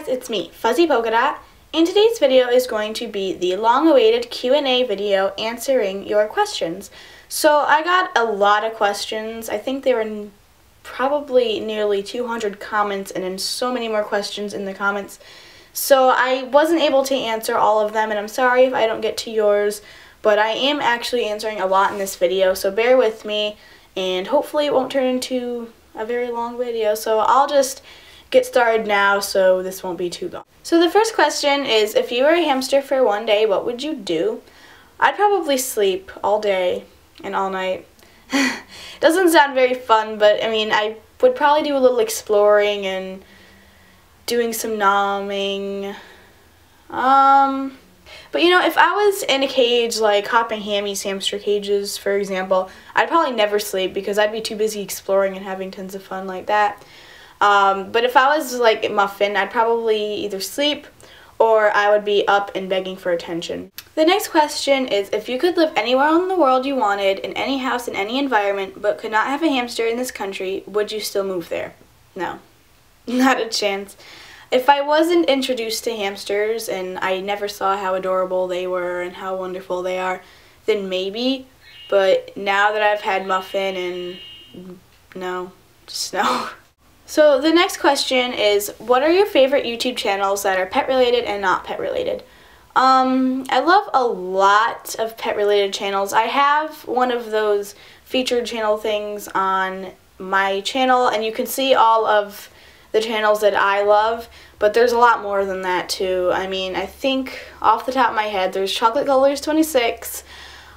guys, it's me, FuzzyPolkaDot, and today's video is going to be the long-awaited Q&A video answering your questions. So I got a lot of questions. I think there were probably nearly 200 comments and then so many more questions in the comments. So I wasn't able to answer all of them, and I'm sorry if I don't get to yours, but I am actually answering a lot in this video, so bear with me, and hopefully it won't turn into a very long video. So I'll just get started now so this won't be too long. So the first question is, if you were a hamster for one day, what would you do? I'd probably sleep all day and all night. Doesn't sound very fun, but I mean, I would probably do a little exploring and doing some nomming. But you know, if I was in a cage like Hopping Hammy's hamster cages, for example, I'd probably never sleep because I'd be too busy exploring and having tons of fun like that. But if I was like Muffin, I'd probably either sleep or I would be up and begging for attention. The next question is, if you could live anywhere in the world you wanted, in any house, in any environment, but could not have a hamster in this country, would you still move there? No, not a chance. If I wasn't introduced to hamsters and I never saw how adorable they were and how wonderful they are, then maybe. But now that I've had Muffin, and no, just no. So the next question is, what are your favorite YouTube channels that are pet related and not pet related? I love a lot of pet related channels. I have one of those featured channel things on my channel, and you can see all of the channels that I love, but there's a lot more than that too. I mean, I think off the top of my head, there's Chocolate Colors 26,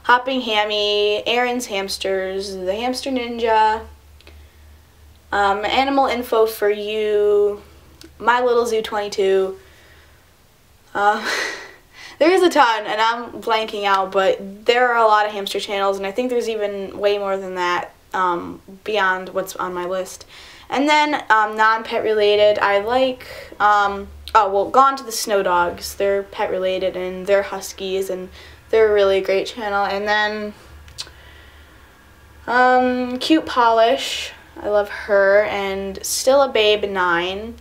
Hopping Hammy, Aaron's Hamsters, The Hamster Ninja, Animal Info for You, My Little Zoo 22. There's a ton, and I'm blanking out, but there are a lot of hamster channels, and I think there's even way more than that beyond what's on my list. And then non-pet related, I like, Gone to the Snow Dogs. They're pet related, and they're huskies, and they're a really great channel. And then Cute Polish, I love her, and Still a Babe 9,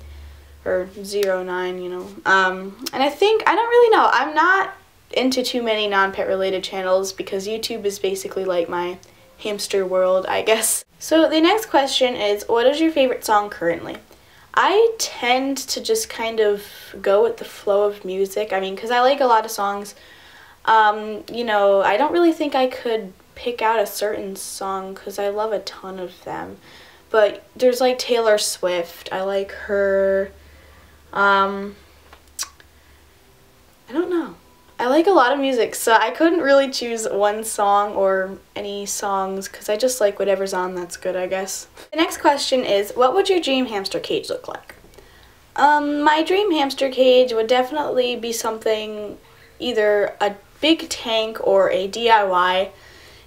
or 09, you know. And I think, I don't really know, I'm not into too many non-pet related channels because YouTube is basically like my hamster world, I guess. So the next question is, what is your favorite song currently? I tend to just kind of go with the flow of music. I mean, because I like a lot of songs. You know, I don't really think I could pick out a certain song because I love a ton of them. But there's like Taylor Swift. I like her. I don't know. I like a lot of music, so I couldn't really choose one song or any songs because I just like whatever's on that's good, I guess. The next question is, what would your dream hamster cage look like? My dream hamster cage would definitely be something, either a big tank or a DIY,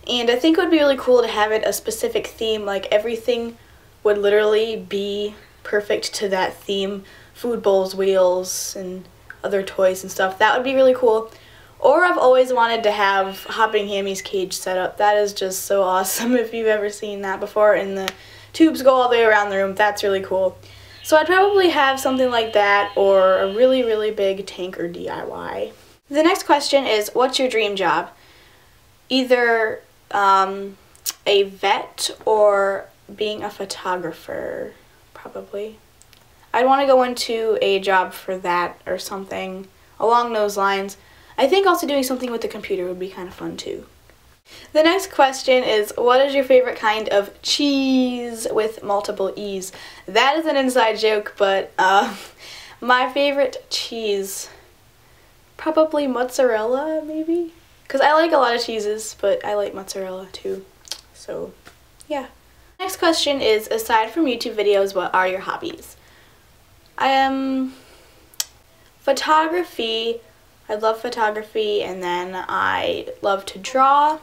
and I think it would be really cool to have it a specific theme, like everything would literally be perfect to that theme. Food bowls, wheels, and other toys and stuff. That would be really cool. Or I've always wanted to have Hopping Hammy's cage set up. That is just so awesome if you've ever seen that before, and the tubes go all the way around the room. That's really cool. So I'd probably have something like that, or a really, really big tank or DIY. The next question is, what's your dream job? Either a vet or being a photographer, probably. I'd want to go into a job for that or something along those lines. I think also doing something with the computer would be kind of fun too. The next question is, what is your favorite kind of cheese with multiple E's? That is an inside joke, but my favorite cheese, probably mozzarella maybe? Because I like a lot of cheeses, but I like mozzarella too. So yeah. Next question is, aside from YouTube videos, what are your hobbies? Photography. I love photography, and then I love to draw.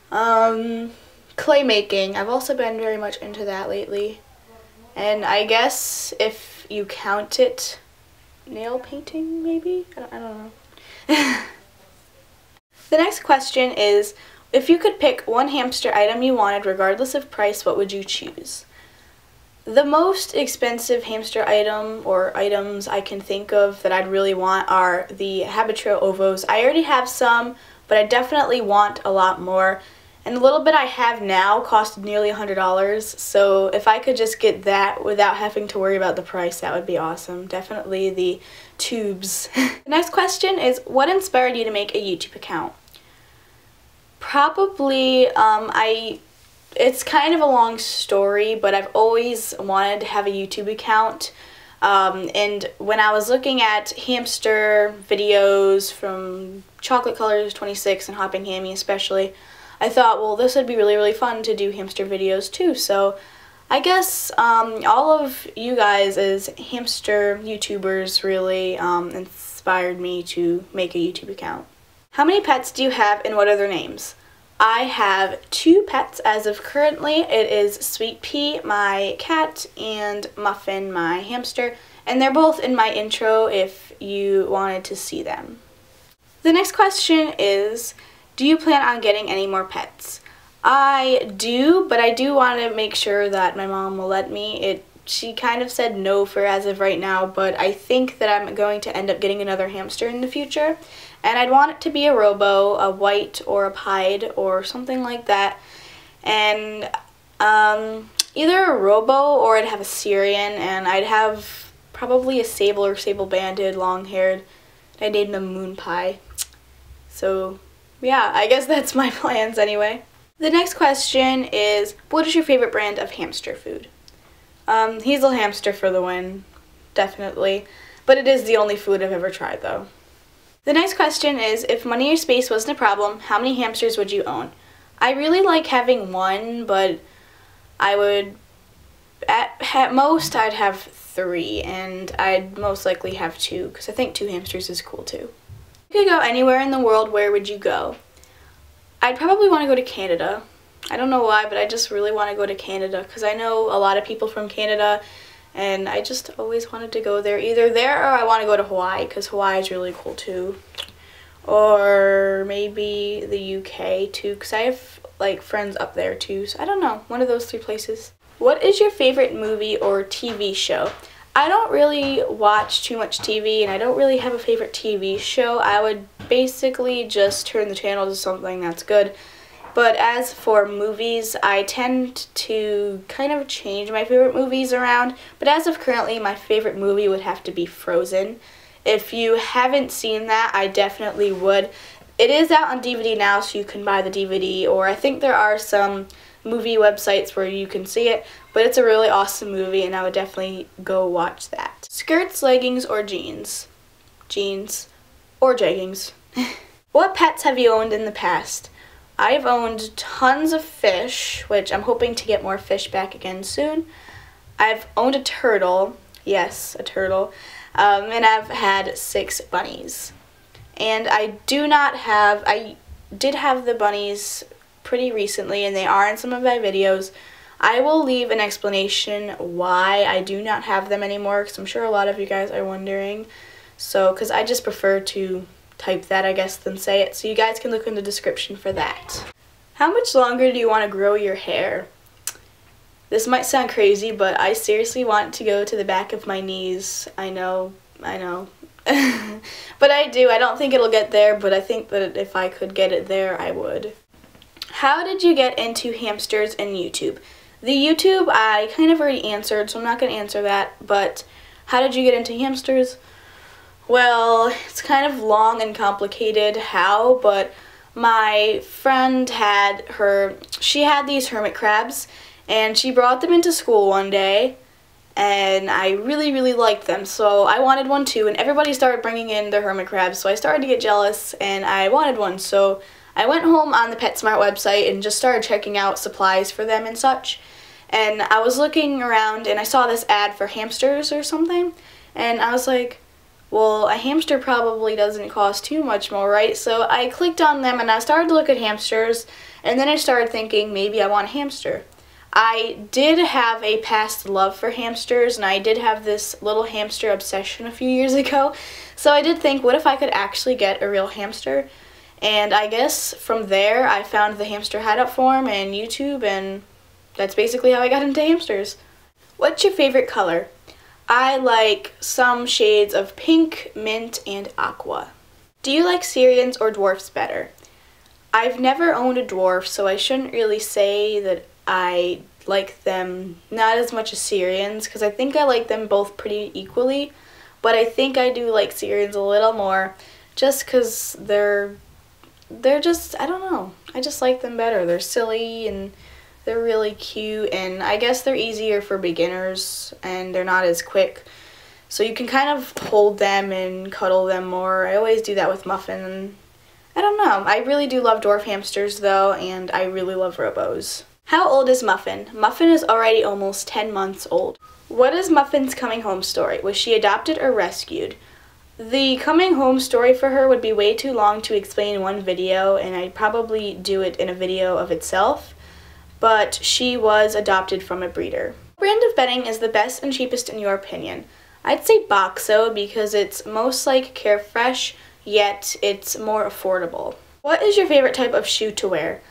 Clay making. I've also been very much into that lately. And I guess if you count it, nail painting maybe? I don't know. The next question is, if you could pick one hamster item you wanted regardless of price, what would you choose? The most expensive hamster item or items I can think of that I'd really want are the Habitro Ovos. I already have some, but I definitely want a lot more. And the little bit I have now cost nearly $100, so if I could just get that without having to worry about the price, that would be awesome. Definitely the tubes. The next question is, what inspired you to make a YouTube account? Probably, it's kind of a long story, but I've always wanted to have a YouTube account. And when I was looking at hamster videos from Chocolate Colors 26 and Hopping Hammy especially, I thought, well, this would be really, really fun to do hamster videos too. So I guess all of you guys as hamster YouTubers really inspired me to make a YouTube account. How many pets do you have and what are their names? I have 2 pets as of currently. It is Sweet Pea, my cat, and Muffin, my hamster, and they're both in my intro if you wanted to see them. The next question is, do you plan on getting any more pets? I do, but I do want to make sure that my mom will let me. She kind of said no for as of right now, but I think that I'm going to end up getting another hamster in the future. And I'd want it to be a robo, a white or a pied or something like that. And either a robo or I'd have a Syrian, and I'd have probably a sable or sable-banded, long-haired. I named them Moon Pie. So yeah, I guess that's my plans anyway. The next question is, what is your favorite brand of hamster food? Hazel Hamster for the win, definitely. But it is the only food I've ever tried though. The next question is, if money or space wasn't a problem, how many hamsters would you own? I really like having 1, but I would, at most, I'd have 3, and I'd most likely have 2, because I think 2 hamsters is cool too. If you could go anywhere in the world, where would you go? I'd probably want to go to Canada. I don't know why, but I just really want to go to Canada, because I know a lot of people from Canada, and I just always wanted to go there. Either there or I want to go to Hawaii, because Hawaii is really cool too. Or maybe the UK too, because I have like friends up there too. So I don't know, one of those 3 places. What is your favorite movie or TV show? I don't really watch too much TV, and I don't really have a favorite TV show. I would basically just turn the channel to something that's good. But as for movies, I tend to kind of change my favorite movies around. But as of currently, my favorite movie would have to be Frozen. If you haven't seen that, I definitely would. It is out on DVD now, so you can buy the DVD. Or I think there are some movie websites where you can see it. But it's a really awesome movie, and I would definitely go watch that. Skirts, leggings, or jeans? Jeans. Or jeggings. What pets have you owned in the past? I've owned tons of fish, which I'm hoping to get more fish back again soon. I've owned a turtle, yes, a turtle, and I've had 6 bunnies. And I did have the bunnies pretty recently, and they are in some of my videos. I will leave an explanation why I do not have them anymore, because I'm sure a lot of you guys are wondering. So, because I just prefer to type that, I guess, than say it, so you guys can look in the description for that. How much longer do you want to grow your hair? This might sound crazy, but I seriously want to go to the back of my knees. I know. But I do. I don't think it'll get there, but I think that if I could get it there, I would. How did you get into hamsters and YouTube? The YouTube I kind of already answered, so I'm not going to answer that, but how did you get into hamsters? Well, it's kind of long and complicated how, but my friend she had these hermit crabs, and she brought them into school one day, and I really, really liked them, so I wanted one too, and everybody started bringing in their hermit crabs, so I started to get jealous, and I wanted one, so I went home on the PetSmart website and just started checking out supplies for them and such, and I was looking around, and I saw this ad for hamsters or something, and I was like, well, a hamster probably doesn't cost too much more, right? So I clicked on them and I started to look at hamsters, and then I started thinking maybe I want a hamster. I did have a past love for hamsters, and I did have this little hamster obsession a few years ago. So I did think, what if I could actually get a real hamster? And I guess from there I found the Hamster Hideout forum and YouTube, and that's basically how I got into hamsters. What's your favorite color? I like some shades of pink, mint, and aqua. Do you like Syrians or dwarfs better? I've never owned a dwarf, so I shouldn't really say that I like them not as much as Syrians, because I think I like them both pretty equally, but I think I do like Syrians a little more just because they're just, I don't know, I just like them better. They're silly and they're really cute, and I guess they're easier for beginners and they're not as quick. So you can kind of hold them and cuddle them more. I always do that with Muffin. I don't know. I really do love dwarf hamsters though, and I really love robos. How old is Muffin? Muffin is already almost 10 months old. What is Muffin's coming home story? Was she adopted or rescued? The coming home story for her would be way too long to explain in one video, and I'd probably do it in a video of itself. But she was adopted from a breeder. What brand of bedding is the best and cheapest in your opinion? I'd say Boxo because it's most like Carefresh, yet it's more affordable. What is your favorite type of shoe to wear?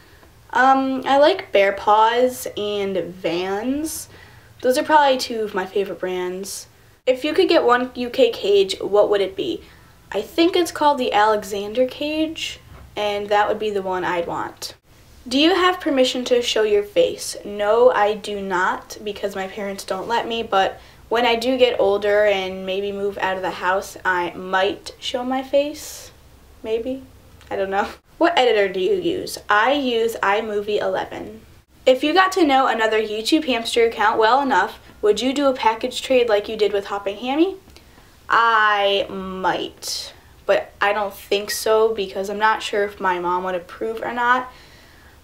I like Bear Paws and Vans. Those are probably two of my favorite brands. If you could get one UK cage, what would it be? I think it's called the Alexander cage, and that would be the one I'd want. Do you have permission to show your face? No, I do not, because my parents don't let me, but when I do get older and maybe move out of the house, I might show my face. Maybe. I don't know. What editor do you use? I use iMovie 11. If you got to know another YouTube hamster account well enough, would you do a package trade like you did with Hopping Hammy? I might, but I don't think so because I'm not sure if my mom would approve or not.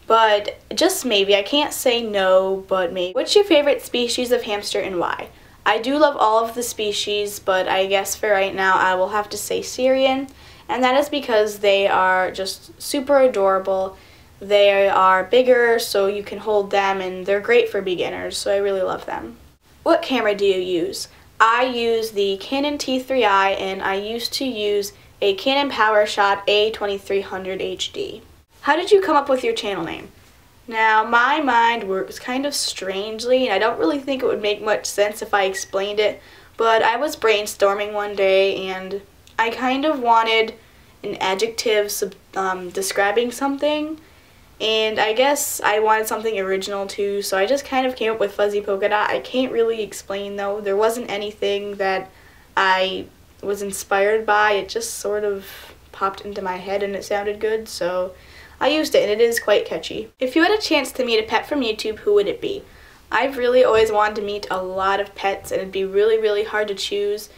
But just maybe. I can't say no, but maybe. What's your favorite species of hamster and why? I do love all of the species, but I guess for right now I will have to say Syrian, and that is because they are just super adorable. They are bigger, so you can hold them, and they're great for beginners, so I really love them. What camera do you use? I use the Canon T3i, and I used to use a Canon PowerShot A2300 HD. How did you come up with your channel name? Now, my mind works kind of strangely, and I don't really think it would make much sense if I explained it, but I was brainstorming one day, and I kind of wanted an adjective describing something, and I guess I wanted something original too, so I just kind of came up with FuzzyPolkaDot. I can't really explain though. There wasn't anything that I was inspired by. It just sort of popped into my head and it sounded good, so I used it, and it is quite catchy. If you had a chance to meet a pet from YouTube, who would it be? I've really always wanted to meet a lot of pets, and it'd be really, really hard to choose,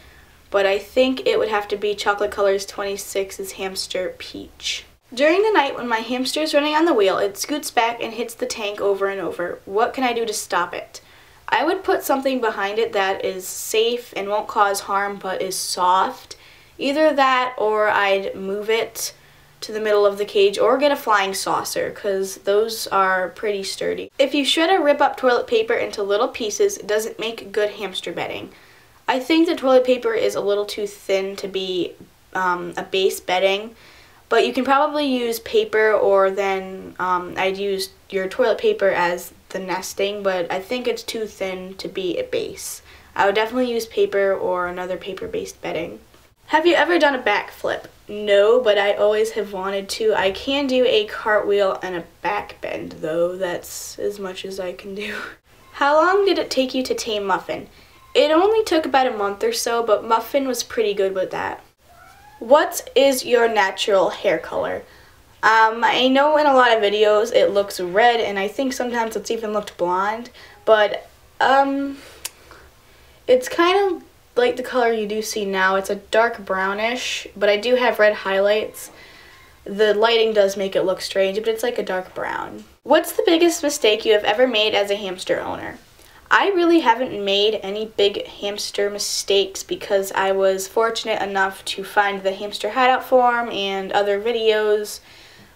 but I think it would have to be Chocolate Colors 26's hamster, Peach. During the night when my hamster is running on the wheel, it scoots back and hits the tank over and over. What can I do to stop it? I would put something behind it that is safe and won't cause harm but is soft. Either that or I'd move it to the middle of the cage or get a flying saucer because those are pretty sturdy. If you shred or rip up toilet paper into little pieces, does it make good hamster bedding? I think the toilet paper is a little too thin to be a base bedding, but you can probably use paper, or then I'd use your toilet paper as the nesting, but I think it's too thin to be a base. I would definitely use paper or another paper-based bedding. Have you ever done a backflip? No, but I always have wanted to. I can do a cartwheel and a back bend, though. That's as much as I can do. How long did it take you to tame Muffin? It only took about a month or so, but Muffin was pretty good with that. What is your natural hair color? I know in a lot of videos it looks red, and I think sometimes it's even looked blonde, but it's kind of like the color you do see now. It's a dark brownish, but I do have red highlights. The lighting does make it look strange, but it's like a dark brown. What's the biggest mistake you have ever made as a hamster owner? I really haven't made any big hamster mistakes because I was fortunate enough to find the Hamster Hideout forum and other videos,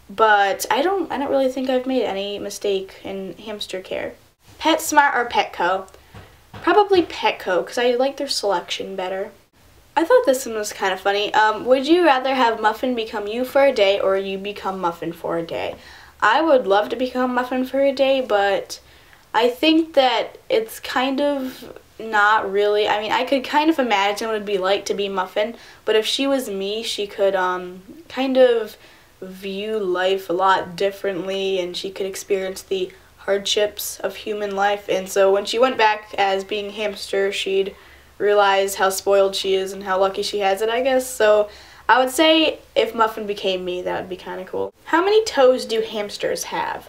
but I don't really think I've made any mistake in hamster care. PetSmart or Petco? Probably Petco, because I like their selection better. I thought this one was kind of funny. Would you rather have Muffin become you for a day or you become Muffin for a day? I would love to become Muffin for a day, but I think that it's kind of not really, I mean, I could kind of imagine what it'd be like to be Muffin, but if she was me, she could kind of view life a lot differently, and she could experience the hardships of human life. And so when she went back as being hamster, she'd realize how spoiled she is and how lucky she has it, I guess. So I would say if Muffin became me, that would be kind of cool. How many toes do hamsters have?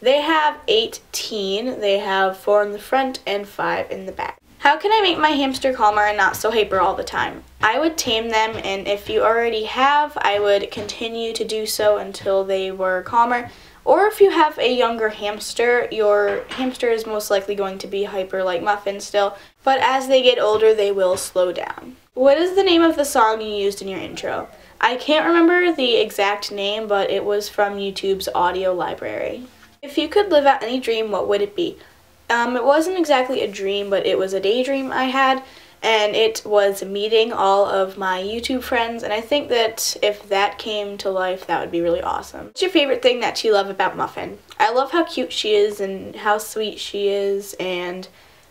They have 18. They have 4 in the front and 5 in the back. How can I make my hamster calmer and not so hyper all the time? I would tame them, and if you already have, I would continue to do so until they were calmer. Or if you have a younger hamster, your hamster is most likely going to be hyper like Muffin still, but as they get older, they will slow down. What is the name of the song you used in your intro? I can't remember the exact name, but it was from YouTube's audio library. If you could live out any dream, what would it be? It wasn't exactly a dream, but it was a daydream I had, and it was meeting all of my YouTube friends, and I think that if that came to life, that would be really awesome. What's your favorite thing that you love about Muffin? I love how cute she is and how sweet she is, and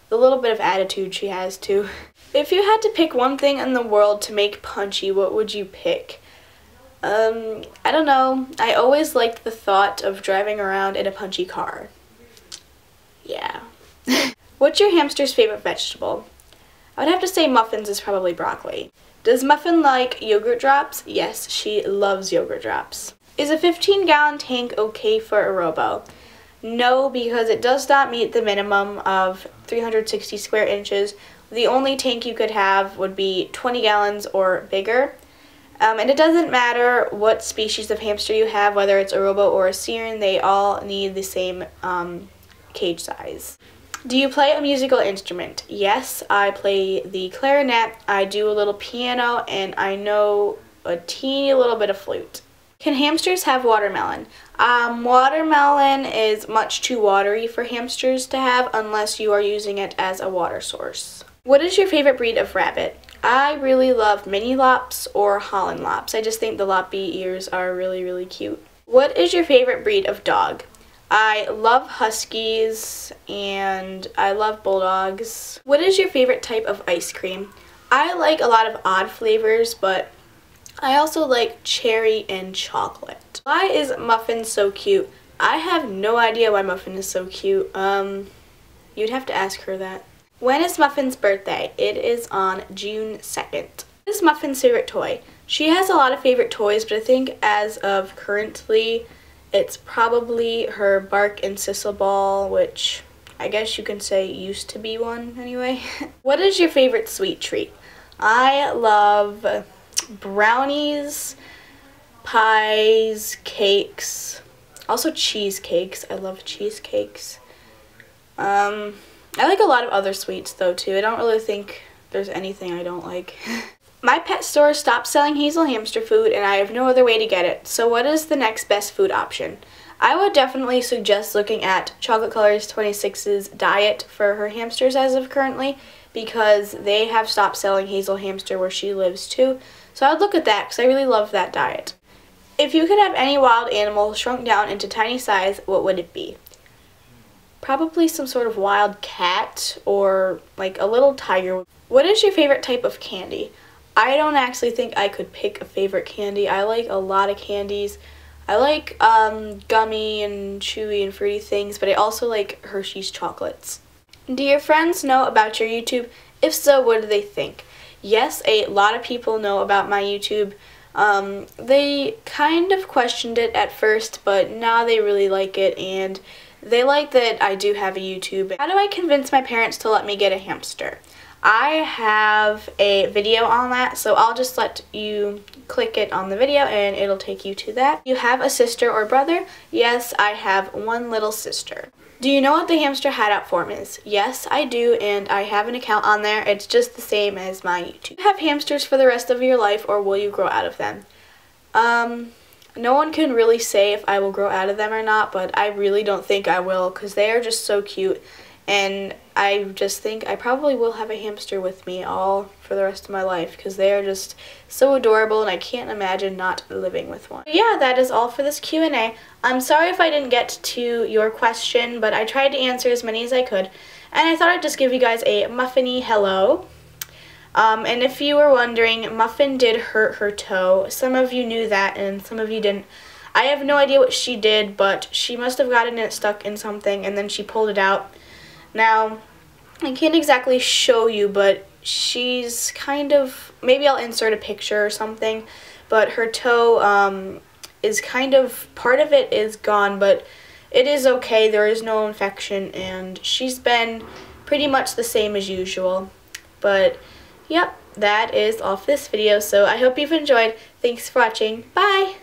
the little bit of attitude she has too. If you had to pick one thing in the world to make punchy, what would you pick? I don't know. I always liked the thought of driving around in a punchy car. Yeah. What's your hamster's favorite vegetable? I would have to say Muffin's is probably broccoli. Does Muffin like yogurt drops? Yes, she loves yogurt drops. Is a 15-gallon tank okay for a robo? No, because it does not meet the minimum of 360 square inches. The only tank you could have would be 20 gallons or bigger. And it doesn't matter what species of hamster you have, whether it's a robo or a Syrian, they all need the same cage size. Do you play a musical instrument? Yes, I play the clarinet, I do a little piano, and I know a teeny little bit of flute. Can hamsters have watermelon? Watermelon is much too watery for hamsters to have unless you are using it as a water source. What is your favorite breed of rabbit? I really love mini lops or Holland lops. I just think the loppy ears are really, really cute. What is your favorite breed of dog? I love huskies and I love bulldogs. What is your favorite type of ice cream? I like a lot of odd flavors, but I also like cherry and chocolate. Why is Muffin so cute? I have no idea why Muffin is so cute. You'd have to ask her that. When is Muffin's birthday? It is on June 2nd. What is Muffin's favorite toy? She has a lot of favorite toys, but I think as of currently, it's probably her bark and sisal ball, which I guess you can say used to be one anyway. What is your favorite sweet treat? I love brownies, pies, cakes, also cheesecakes. I love cheesecakes. I like a lot of other sweets though too. I don't really think there's anything I don't like. My pet store stopped selling Hazel hamster food and I have no other way to get it. So what is the next best food option? I would definitely suggest looking at Chocolate Colors 26's diet for her hamsters as of currently, because they have stopped selling Hazel hamster where she lives too. So I would look at that because I really love that diet. If you could have any wild animal shrunk down into tiny size, what would it be? Probably some sort of wild cat or like a little tiger. What is your favorite type of candy? I don't actually think I could pick a favorite candy. I like a lot of candies. I like gummy and chewy and fruity things, but I also like Hershey's chocolates. Do your friends know about your YouTube? If so, what do they think? Yes, a lot of people know about my YouTube. They kind of questioned it at first, but now they really like it, and they like that I do have a YouTube. How do I convince my parents to let me get a hamster? I have a video on that, so I'll just let you click it on the video and it'll take you to that. You have a sister or brother? Yes, I have one little sister. Do you know what the hamster hideout form is? Yes, I do, and I have an account on there. It's just the same as my YouTube. Do you have hamsters for the rest of your life, or will you grow out of them? No one can really say if I will grow out of them or not, but I really don't think I will because they are just so cute. and I just think I probably will have a hamster with me all for the rest of my life because they are just so adorable and I can't imagine not living with one. Yeah, that is all for this Q&A. I'm sorry if I didn't get to your question, but I tried to answer as many as I could, and I thought I'd just give you guys a Muffiny hello. And if you were wondering, Muffin did hurt her toe. Some of you knew that and some of you didn't. I have no idea what she did, but she must have gotten it stuck in something and then she pulled it out. Now, I can't exactly show you, but she's kind of, maybe I'll insert a picture or something, but her toe is kind of, part of it is gone, but it is okay. There is no infection and she's been pretty much the same as usual. But yep, that is all for this video, so I hope you've enjoyed. Thanks for watching. Bye!